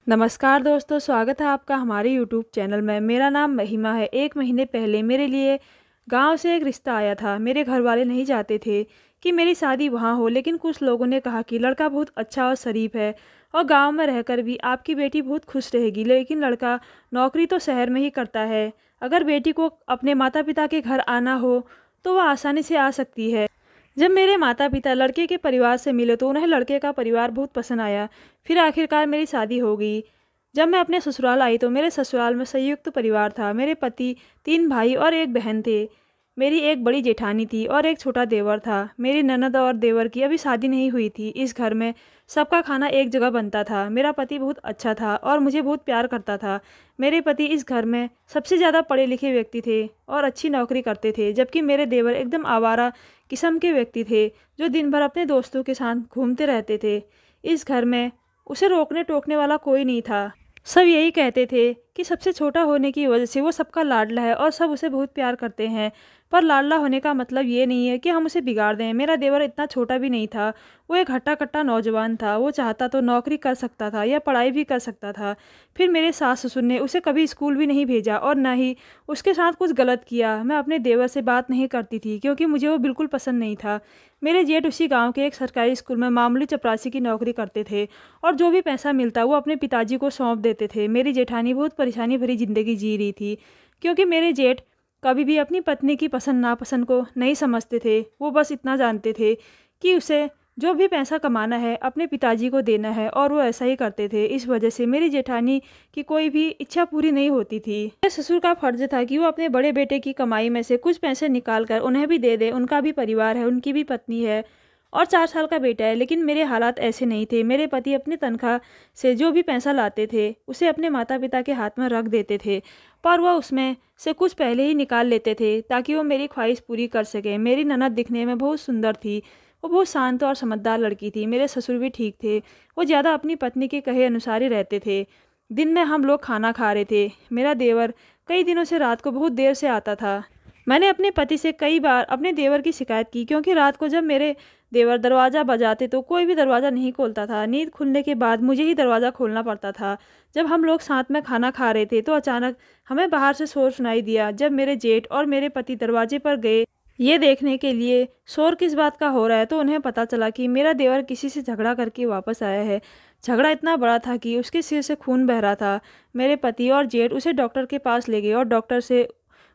नमस्कार दोस्तों, स्वागत है आपका हमारे यूट्यूब चैनल में। मेरा नाम महिमा है। 1 महीने पहले मेरे लिए गांव से एक रिश्ता आया था। मेरे घर वाले नहीं चाहते थे कि मेरी शादी वहां हो, लेकिन कुछ लोगों ने कहा कि लड़का बहुत अच्छा और शरीफ है और गांव में रहकर भी आपकी बेटी बहुत खुश रहेगी। लेकिन लड़का नौकरी तो शहर में ही करता है। अगर बेटी को अपने माता पिता के घर आना हो तो वह आसानी से आ सकती है। जब मेरे माता पिता लड़के के परिवार से मिले तो उन्हें लड़के का परिवार बहुत पसंद आया। फिर आखिरकार मेरी शादी हो गई। जब मैं अपने ससुराल आई तो मेरे ससुराल में संयुक्त परिवार था। मेरे पति, 3 भाई और एक बहन थे। मेरी एक बड़ी जेठानी थी और एक छोटा देवर था। मेरी ननद और देवर की अभी शादी नहीं हुई थी। इस घर में सबका खाना एक जगह बनता था। मेरा पति बहुत अच्छा था और मुझे बहुत प्यार करता था। मेरे पति इस घर में सबसे ज़्यादा पढ़े लिखे व्यक्ति थे और अच्छी नौकरी करते थे, जबकि मेरे देवर एकदम आवारा किस्म के व्यक्ति थे जो दिन भर अपने दोस्तों के साथ घूमते रहते थे। इस घर में उसे रोकने टोकने वाला कोई नहीं था। सब यही कहते थे कि सबसे छोटा होने की वजह से वो सबका लाडला है और सब उसे बहुत प्यार करते हैं। पर लाडला होने का मतलब ये नहीं है कि हम उसे बिगाड़ दें। मेरा देवर इतना छोटा भी नहीं था। वो एक हट्टा कट्टा नौजवान था। वो चाहता तो नौकरी कर सकता था या पढ़ाई भी कर सकता था। फिर मेरे सास ससुर ने उसे कभी स्कूल भी नहीं भेजा और ना ही उसके साथ कुछ गलत किया। मैं अपने देवर से बात नहीं करती थी क्योंकि मुझे वो बिल्कुल पसंद नहीं था। मेरे जेठ उसी गांव के एक सरकारी स्कूल में मामूली चपरासी की नौकरी करते थे और जो भी पैसा मिलता वो अपने पिताजी को सौंप देते थे। मेरी जेठानी बहुत परेशानी भरी ज़िंदगी जी रही थी क्योंकि मेरे जेठ कभी भी अपनी पत्नी की पसंद नापसंद को नहीं समझते थे। वो बस इतना जानते थे कि उसे जो भी पैसा कमाना है अपने पिताजी को देना है और वो ऐसा ही करते थे। इस वजह से मेरी जेठानी की कोई भी इच्छा पूरी नहीं होती थी। मेरे ससुर का फर्ज था कि वो अपने बड़े बेटे की कमाई में से कुछ पैसे निकाल कर उन्हें भी दे दे। उनका भी परिवार है, उनकी भी पत्नी है और 4 साल का बेटा है। लेकिन मेरे हालात ऐसे नहीं थे। मेरे पति अपनी तनख्वाह से जो भी पैसा लाते थे उसे अपने माता पिता के हाथ में रख देते थे, पर वह उसमें से कुछ पहले ही निकाल लेते थे ताकि वो मेरी ख्वाहिश पूरी कर सके। मेरी ननद दिखने में बहुत सुंदर थी। वो बहुत शांत और समझदार लड़की थी। मेरे ससुर भी ठीक थे। वो ज़्यादा अपनी पत्नी के कहे अनुसार ही रहते थे। दिन में हम लोग खाना खा रहे थे। मेरा देवर कई दिनों से रात को बहुत देर से आता था। मैंने अपने पति से कई बार अपने देवर की शिकायत की क्योंकि रात को जब मेरे देवर दरवाज़ा बजाते तो कोई भी दरवाज़ा नहीं खोलता था। नींद खुलने के बाद मुझे ही दरवाज़ा खोलना पड़ता था। जब हम लोग साथ में खाना खा रहे थे तो अचानक हमें बाहर से शोर सुनाई दिया। जब मेरे जेठ और मेरे पति दरवाजे पर गए ये देखने के लिए शोर किस बात का हो रहा है तो उन्हें पता चला कि मेरा देवर किसी से झगड़ा करके वापस आया है। झगड़ा इतना बड़ा था कि उसके सिर से खून बह रहा था। मेरे पति और जेठ उसे डॉक्टर के पास ले गए और डॉक्टर से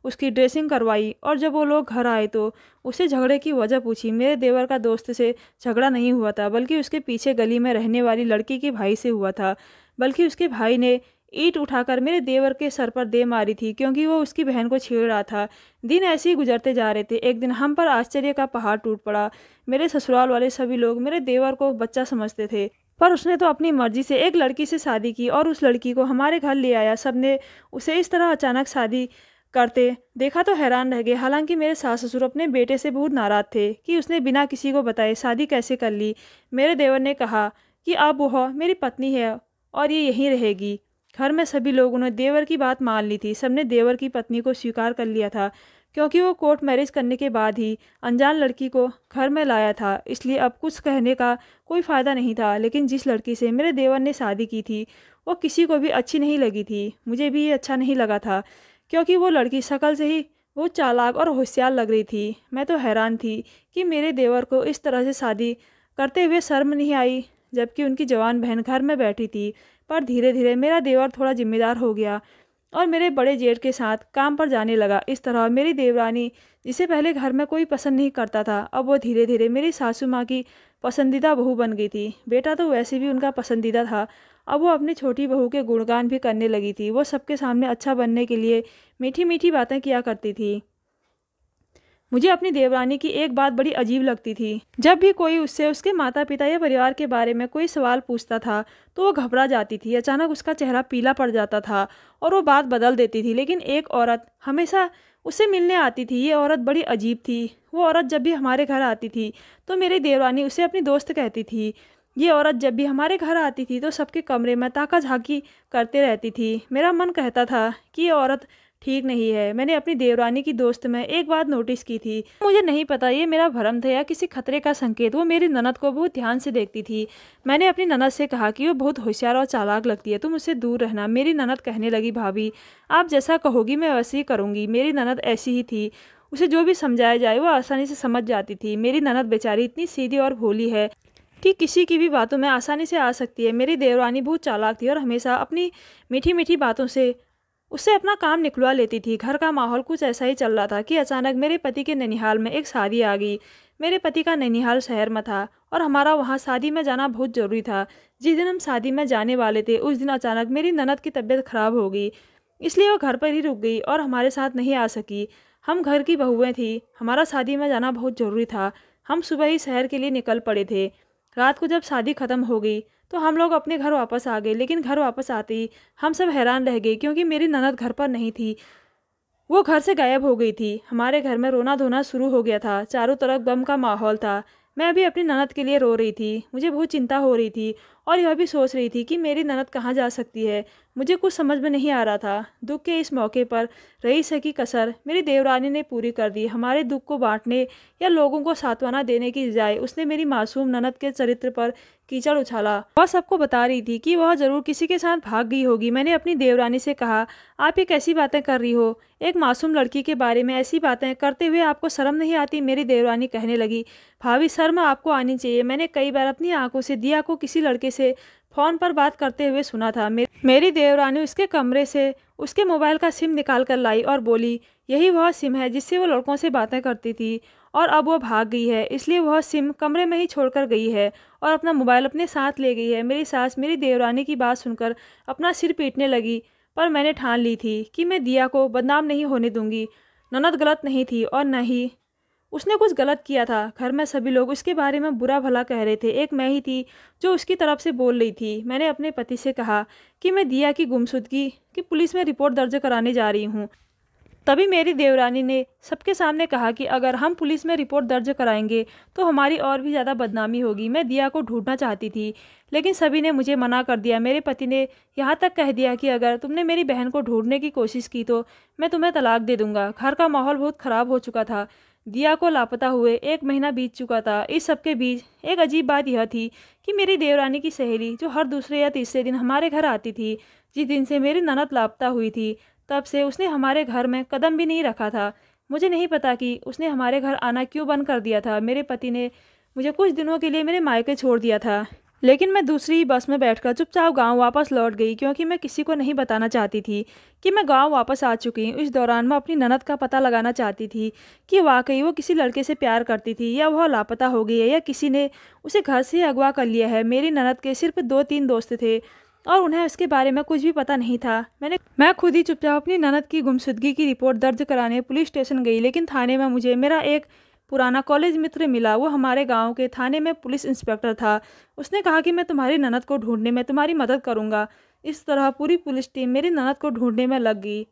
उसकी ड्रेसिंग करवाई और जब वो लोग घर आए तो उससे झगड़े की वजह पूछी। मेरे देवर का दोस्त से झगड़ा नहीं हुआ था, बल्कि उसके पीछे गली में रहने वाली लड़की के भाई से हुआ था। बल्कि उसके भाई ने ईंट उठाकर मेरे देवर के सर पर दे मारी थी क्योंकि वो उसकी बहन को छेड़ रहा था। दिन ऐसे ही गुजरते जा रहे थे। एक दिन हम पर आश्चर्य का पहाड़ टूट पड़ा। मेरे ससुराल वाले सभी लोग मेरे देवर को बच्चा समझते थे, पर उसने तो अपनी मर्जी से एक लड़की से शादी की और उस लड़की को हमारे घर ले आया। सबने उसे इस तरह अचानक शादी करते देखा तो हैरान रह गए। हालांकि मेरे सास ससुर अपने बेटे से बहुत नाराज थे कि उसने बिना किसी को बताए शादी कैसे कर ली। मेरे देवर ने कहा कि अब वह मेरी पत्नी है और ये यहीं रहेगी। घर में सभी लोगों ने देवर की बात मान ली थी। सबने देवर की पत्नी को स्वीकार कर लिया था क्योंकि वो कोर्ट मैरिज करने के बाद ही अनजान लड़की को घर में लाया था। इसलिए अब कुछ कहने का कोई फ़ायदा नहीं था। लेकिन जिस लड़की से मेरे देवर ने शादी की थी वो किसी को भी अच्छी नहीं लगी थी। मुझे भी ये अच्छा नहीं लगा था क्योंकि वो लड़की शक्ल से ही बहुत चालाक और होशियार लग रही थी। मैं तो हैरान थी कि मेरे देवर को इस तरह से शादी करते हुए शर्म नहीं आई, जबकि उनकी जवान बहन घर में बैठी थी। पर धीरे धीरे मेरा देवर थोड़ा जिम्मेदार हो गया और मेरे बड़े जेठ के साथ काम पर जाने लगा। इस तरह मेरी देवरानी, जिसे पहले घर में कोई पसंद नहीं करता था, अब वो धीरे धीरे मेरी सासू माँ की पसंदीदा बहू बन गई थी। बेटा तो वैसे भी उनका पसंदीदा था। अब वो अपनी छोटी बहू के गुणगान भी करने लगी थी। वो सबके सामने अच्छा बनने के लिए मीठी मीठी बातें किया करती थी। मुझे अपनी देवरानी की एक बात बड़ी अजीब लगती थी। जब भी कोई उससे उसके माता पिता या परिवार के बारे में कोई सवाल पूछता था तो वो घबरा जाती थी। अचानक उसका चेहरा पीला पड़ जाता था और वो बात बदल देती थी। लेकिन एक औरत हमेशा उससे मिलने आती थी। ये औरत बड़ी अजीब थी। वो औरत जब भी हमारे घर आती थी तो मेरी देवरानी उसे अपनी दोस्त कहती थी। ये औरत जब भी हमारे घर आती थी तो सबके कमरे में ताका झाकी करते रहती थी। मेरा मन कहता था कि ये औरत ठीक नहीं है। मैंने अपनी देवरानी की दोस्त में एक बात नोटिस की थी। मुझे नहीं पता ये मेरा भ्रम था या किसी खतरे का संकेत। वो मेरी ननद को बहुत ध्यान से देखती थी। मैंने अपनी ननद से कहा कि वो बहुत होशियार और चालाक लगती है, तुम उससे दूर रहना। मेरी ननद कहने लगी, भाभी आप जैसा कहोगी मैं वैसे ही करूँगी। मेरी ननद ऐसी ही थी, उसे जो भी समझाया जाए वो आसानी से समझ जाती थी। मेरी ननद बेचारी इतनी सीधी और भोली है कि किसी की भी बातों में आसानी से आ सकती है। मेरी देवरानी बहुत चालाक थी और हमेशा अपनी मीठी मीठी बातों से उससे अपना काम निकलवा लेती थी। घर का माहौल कुछ ऐसा ही चल रहा था कि अचानक मेरे पति के ननिहाल में एक शादी आ गई। मेरे पति का ननिहाल शहर में था और हमारा वहाँ शादी में जाना बहुत ज़रूरी था। जिस दिन हम शादी में जाने वाले थे उस दिन अचानक मेरी ननद की तबीयत खराब हो गई, इसलिए वो घर पर ही रुक गई और हमारे साथ नहीं आ सकी। हम घर की बहुएं थी, हमारा शादी में जाना बहुत ज़रूरी था। हम सुबह ही शहर के लिए निकल पड़े थे। रात को जब शादी ख़त्म हो गई तो हम लोग अपने घर वापस आ गए, लेकिन घर वापस आते ही हम सब हैरान रह गए क्योंकि मेरी ननद घर पर नहीं थी। वो घर से गायब हो गई थी। हमारे घर में रोना धोना शुरू हो गया था। चारों तरफ गम का माहौल था। मैं भी अपनी ननद के लिए रो रही थी। मुझे बहुत चिंता हो रही थी और यह भी सोच रही थी कि मेरी ननद कहाँ जा सकती है। मुझे कुछ समझ में नहीं आ रहा था। दुख के इस मौके पर रईस की कसर मेरी देवरानी ने पूरी कर दी। हमारे दुख को बांटने या लोगों को सांत्वना देने की बजाय उसने मेरी मासूम ननद के चरित्र पर कीचड़ उछाला। वह सबको बता रही थी कि वह जरूर किसी के साथ भाग गई होगी। मैंने अपनी देवरानी से कहा, आप ये कैसी बातें कर रही हो? एक मासूम लड़की के बारे में ऐसी बातें करते हुए आपको शर्म नहीं आती? मेरी देवरानी कहने लगी, भाभी शर्म आपको आनी चाहिए। मैंने कई बार अपनी आंखों से दिया को किसी लड़के से फ़ोन पर बात करते हुए सुना था। मेरी देवरानी उसके कमरे से उसके मोबाइल का सिम निकाल कर लाई और बोली, यही वह सिम है जिससे वो लड़कों से बातें करती थी और अब वो भाग गई है, इसलिए वह सिम कमरे में ही छोड़कर गई है और अपना मोबाइल अपने साथ ले गई है। मेरी सास मेरी देवरानी की बात सुनकर अपना सिर पीटने लगी, पर मैंने ठान ली थी कि मैं दिया को बदनाम नहीं होने दूंगी। ननद गलत नहीं थी और न ही उसने कुछ गलत किया था। घर में सभी लोग उसके बारे में बुरा भला कह रहे थे, एक मैं ही थी जो उसकी तरफ से बोल रही थी। मैंने अपने पति से कहा कि मैं दिया की गुमशुदगी की पुलिस में रिपोर्ट दर्ज कराने जा रही हूँ। तभी मेरी देवरानी ने सबके सामने कहा कि अगर हम पुलिस में रिपोर्ट दर्ज कराएंगे तो हमारी और भी ज़्यादा बदनामी होगी। मैं दिया को ढूंढना चाहती थी, लेकिन सभी ने मुझे मना कर दिया। मेरे पति ने यहाँ तक कह दिया कि अगर तुमने मेरी बहन को ढूंढने की कोशिश की तो मैं तुम्हें तलाक दे दूंगा। घर का माहौल बहुत ख़राब हो चुका था। दिया को लापता हुए 1 महीना बीत चुका था। इस सबके बीच एक अजीब बात यह थी कि मेरी देवरानी की सहेली, जो हर दूसरे या तीसरे दिन हमारे घर आती थी, जिस दिन से मेरी ननद लापता हुई थी तब से उसने हमारे घर में कदम भी नहीं रखा था। मुझे नहीं पता कि उसने हमारे घर आना क्यों बंद कर दिया था। मेरे पति ने मुझे कुछ दिनों के लिए मेरे मायके छोड़ दिया था, लेकिन मैं दूसरी बस में बैठकर चुपचाप गांव वापस लौट गई क्योंकि मैं किसी को नहीं बताना चाहती थी कि मैं गांव वापस आ चुकी हूँ। इस दौरान मैं अपनी ननद का पता लगाना चाहती थी कि वाकई वो किसी लड़के से प्यार करती थी या वह लापता हो गई है या किसी ने उसे घर से अगवा कर लिया है। मेरी ननद के सिर्फ 2-3 दोस्त थे और उन्हें उसके बारे में कुछ भी पता नहीं था। मैं खुद ही चुपचाप अपनी ननद की गुमशुदगी की रिपोर्ट दर्ज कराने पुलिस स्टेशन गई, लेकिन थाने में मुझे मेरा एक पुराना कॉलेज मित्र मिला। वो हमारे गांव के थाने में पुलिस इंस्पेक्टर था। उसने कहा कि मैं तुम्हारी ननद को ढूंढने में तुम्हारी मदद करूंगा। इस तरह पूरी पुलिस टीम मेरी ननद को ढूंढने में लग गई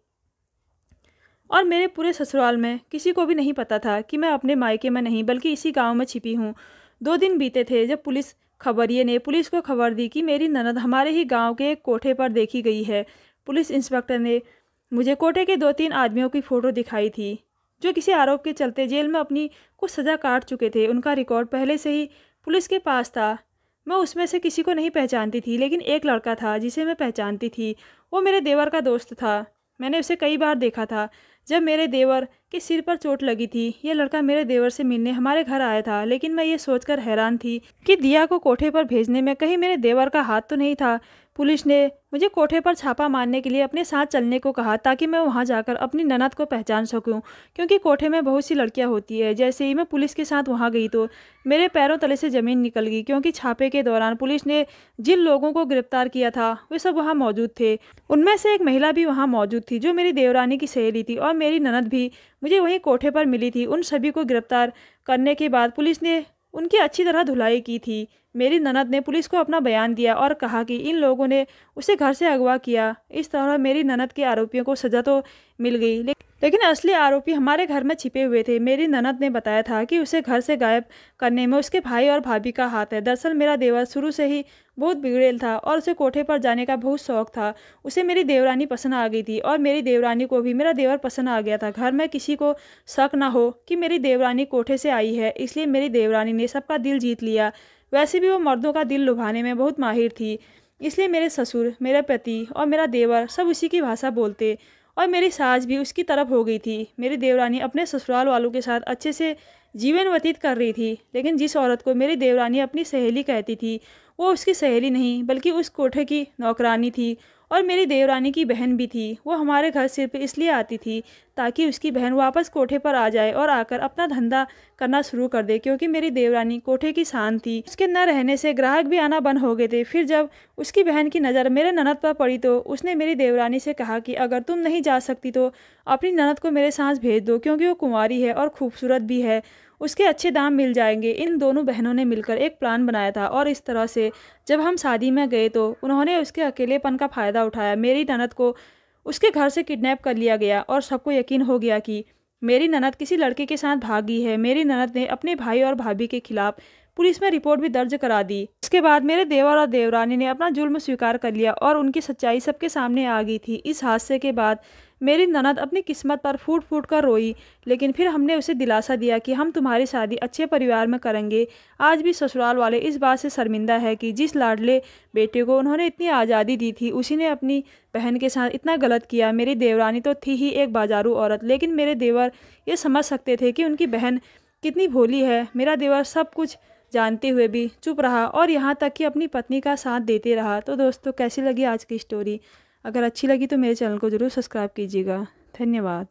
और मेरे पूरे ससुराल में किसी को भी नहीं पता था कि मैं अपने मायके में नहीं बल्कि इसी गाँव में छिपी हूँ। 2 दिन बीते थे जब पुलिस खबरिए ने पुलिस को खबर दी कि मेरी ननद हमारे ही गांव के एक कोठे पर देखी गई है। पुलिस इंस्पेक्टर ने मुझे कोठे के 2-3 आदमियों की फ़ोटो दिखाई थी जो किसी आरोप के चलते जेल में अपनी कुछ सज़ा काट चुके थे। उनका रिकॉर्ड पहले से ही पुलिस के पास था। मैं उसमें से किसी को नहीं पहचानती थी, लेकिन एक लड़का था जिसे मैं पहचानती थी। वो मेरे देवर का दोस्त था। मैंने उसे कई बार देखा था जब मेरे देवर के सिर पर चोट लगी थी। यह लड़का मेरे देवर से मिलने हमारे घर आया था, लेकिन मैं ये सोचकर हैरान थी कि दिया को कोठे पर भेजने में कहीं मेरे देवर का हाथ तो नहीं था। पुलिस ने मुझे कोठे पर छापा मारने के लिए अपने साथ चलने को कहा ताकि मैं वहां जाकर अपनी ननद को पहचान सकूं, क्योंकि कोठे में बहुत सी लड़कियां होती है। जैसे ही मैं पुलिस के साथ वहां गई तो मेरे पैरों तले से ज़मीन निकल गई, क्योंकि छापे के दौरान पुलिस ने जिन लोगों को गिरफ्तार किया था वे सब वहाँ मौजूद थे। उनमें से एक महिला भी वहाँ मौजूद थी जो मेरी देवरानी की सहेली थी, और मेरी ननद भी मुझे वहीं कोठे पर मिली थी। उन सभी को गिरफ्तार करने के बाद पुलिस ने उनकी अच्छी तरह धुलाई की थी। मेरी ननद ने पुलिस को अपना बयान दिया और कहा कि इन लोगों ने उसे घर से अगवा किया। इस तरह मेरी ननद के आरोपियों को सज़ा तो मिल गई, लेकिन असली आरोपी हमारे घर में छिपे हुए थे। मेरी ननद ने बताया था कि उसे घर से गायब करने में उसके भाई और भाभी का हाथ है। दरअसल मेरा देवर शुरू से ही बहुत बिगड़ेल था और उसे कोठे पर जाने का बहुत शौक था। उसे मेरी देवरानी पसंद आ गई थी और मेरी देवरानी को भी मेरा देवर पसंद आ गया था। घर में किसी को शक ना हो कि मेरी देवरानी कोठे से आई है, इसलिए मेरी देवरानी ने सबका दिल जीत लिया। वैसे भी वो मर्दों का दिल लुभाने में बहुत माहिर थी, इसलिए मेरे ससुर, मेरे पति और मेरा देवर सब उसी की भाषा बोलते और मेरी सास भी उसकी तरफ हो गई थी। मेरी देवरानी अपने ससुराल वालों के साथ अच्छे से जीवन व्यतीत कर रही थी, लेकिन जिस औरत को मेरी देवरानी अपनी सहेली कहती थी, वो उसकी सहेली नहीं बल्कि उस कोठे की नौकरानी थी और मेरी देवरानी की बहन भी थी। वो हमारे घर सिर्फ इसलिए आती थी ताकि उसकी बहन वापस कोठे पर आ जाए और आकर अपना धंधा करना शुरू कर दे, क्योंकि मेरी देवरानी कोठे की शान थी। उसके न रहने से ग्राहक भी आना बंद हो गए थे। फिर जब उसकी बहन की नज़र मेरे ननद पर पड़ी तो उसने मेरी देवरानी से कहा कि अगर तुम नहीं जा सकती तो अपनी ननद को मेरे साथ भेज दो, क्योंकि वो कुंवारी है और खूबसूरत भी है, उसके अच्छे दाम मिल जाएंगे। इन दोनों बहनों ने मिलकर एक प्लान बनाया था और इस तरह से जब हम शादी में गए तो उन्होंने उसके अकेलेपन का फ़ायदा उठाया। मेरी ननद को उसके घर से किडनैप कर लिया गया और सबको यकीन हो गया कि मेरी ननद किसी लड़के के साथ भागी है। मेरी ननद ने अपने भाई और भाभी के खिलाफ पुलिस में रिपोर्ट भी दर्ज करा दी। इसके बाद मेरे देवर और देवरानी ने अपना जुल्म स्वीकार कर लिया और उनकी सच्चाई सबके सामने आ गई थी। इस हादसे के बाद मेरी ननद अपनी किस्मत पर फूट फूट कर रोई, लेकिन फिर हमने उसे दिलासा दिया कि हम तुम्हारी शादी अच्छे परिवार में करेंगे। आज भी ससुराल वाले इस बात से शर्मिंदा है कि जिस लाडले बेटे को उन्होंने इतनी आज़ादी दी थी, उसी ने अपनी बहन के साथ इतना गलत किया। मेरी देवरानी तो थी ही एक बाजारू औरत, लेकिन मेरे देवर ये समझ सकते थे कि उनकी बहन कितनी भोली है। मेरा देवर सब कुछ जानते हुए भी चुप रहा और यहाँ तक कि अपनी पत्नी का साथ देते रहा। तो दोस्तों, कैसी लगी आज की स्टोरी? अगर अच्छी लगी तो मेरे चैनल को ज़रूर सब्सक्राइब कीजिएगा। धन्यवाद।